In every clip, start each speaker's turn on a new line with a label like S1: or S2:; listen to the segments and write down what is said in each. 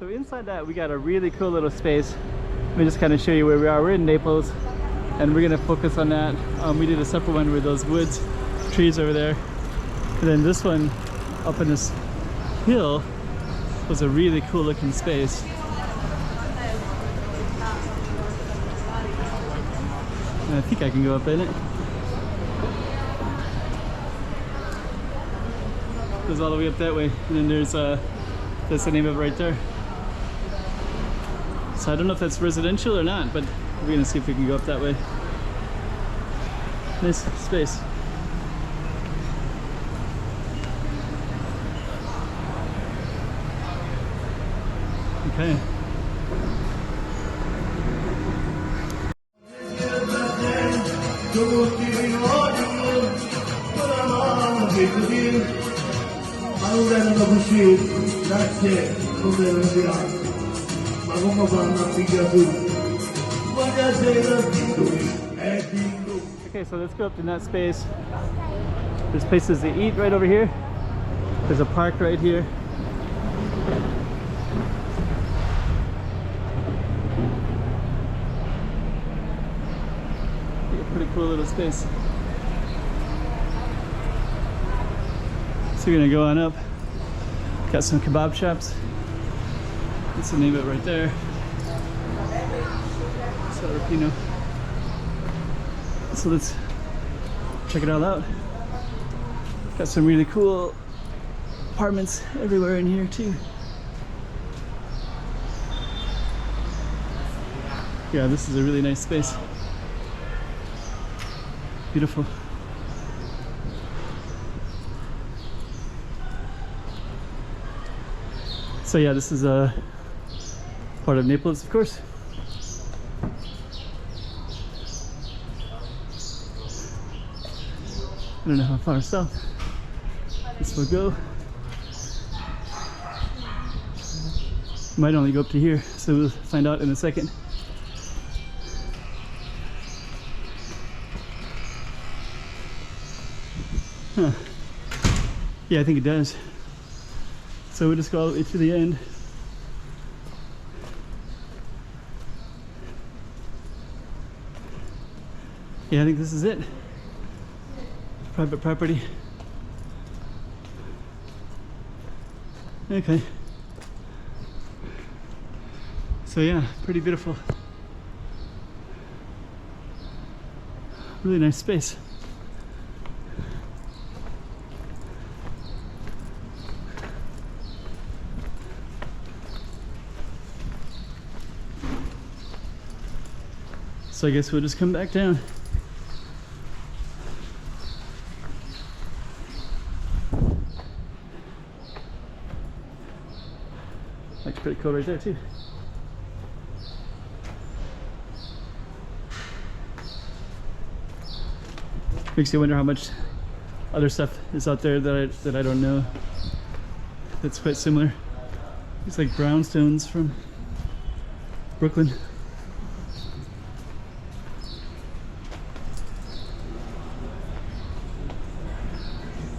S1: So inside that we got a really cool little space. Let me just kind of show you where we are. We're in Naples and we're gonna focus on that. We did a separate one with those woods, trees over there. And then this one up in this hill was a really cool looking space. And I think I can go up in it. Goes all the way up that way. And then there's that's the name of it right there. So I don't know if that's residential or not, but we're gonna see if we can go up that way. Nice space. Okay. Okay, so let's go up in that space. There's places to eat right over here. There's a park right here. Pretty cool little space. So we're gonna go on up. Got some kebab shops. That's the name of it right there. It's Arpino. So let's check it all out. Got some really cool apartments everywhere in here too. Yeah, this is a really nice space. Beautiful. So yeah, this is a part of Naples, of course. I don't know how far south this will go. Might only go up to here, so we'll find out in a second. Huh. Yeah, I think it does. So we'll just go all the way to the end. Yeah, I think this is it. Private property. Okay. So yeah, pretty beautiful. Really nice space. So I guess we'll just come back down. Looks pretty cool right there too. Makes you wonder how much other stuff is out there that I don't know. That's quite similar. It's like brownstones from Brooklyn.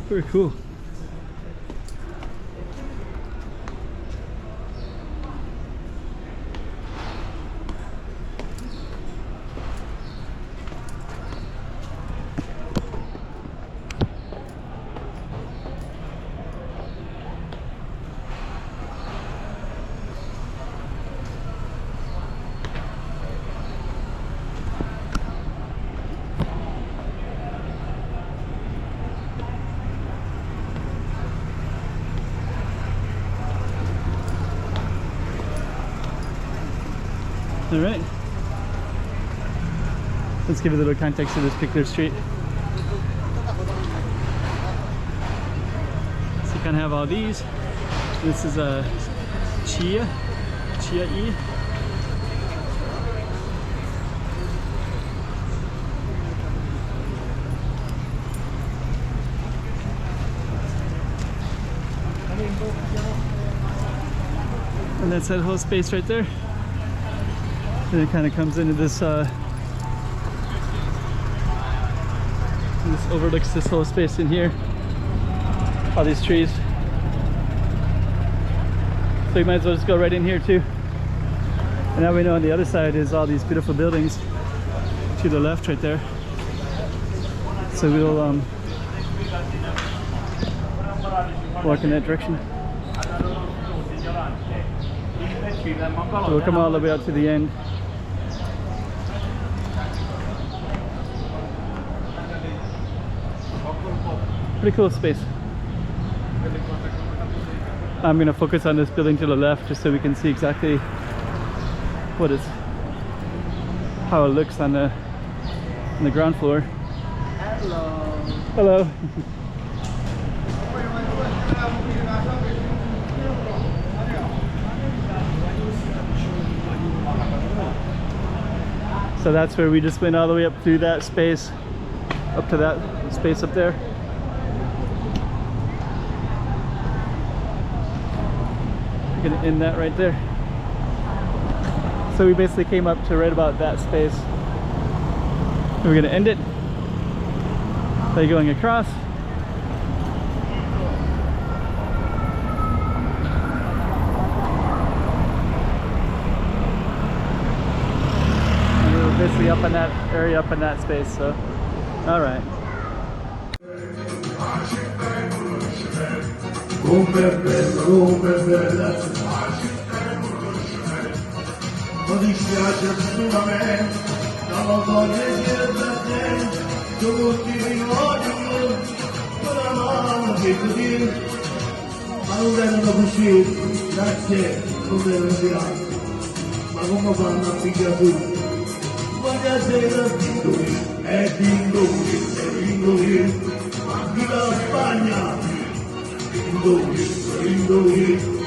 S1: Very cool. All right, let's give a little context to this particular street. So you kind of have all these. This is a Chiaia. And that's that whole space right there. And it kind of comes into this, this overlooks this whole space in here. All these trees. So you might as well just go right in here too. And now we know on the other side is all these beautiful buildings to the left right there. So we'll walk in that direction. So we'll come all the way out to the end. Pretty cool space. I'm going to focus on this building to the left just so we can see exactly how it looks on the ground floor. Hello. So that's where we just went all the way up through that space, up to that space up there. We're gonna end that right there. So we basically came up to right about that space. We're gonna end it by going across. And we were basically up in that area, up in that space, so all right.
S2: Spagna, lindo,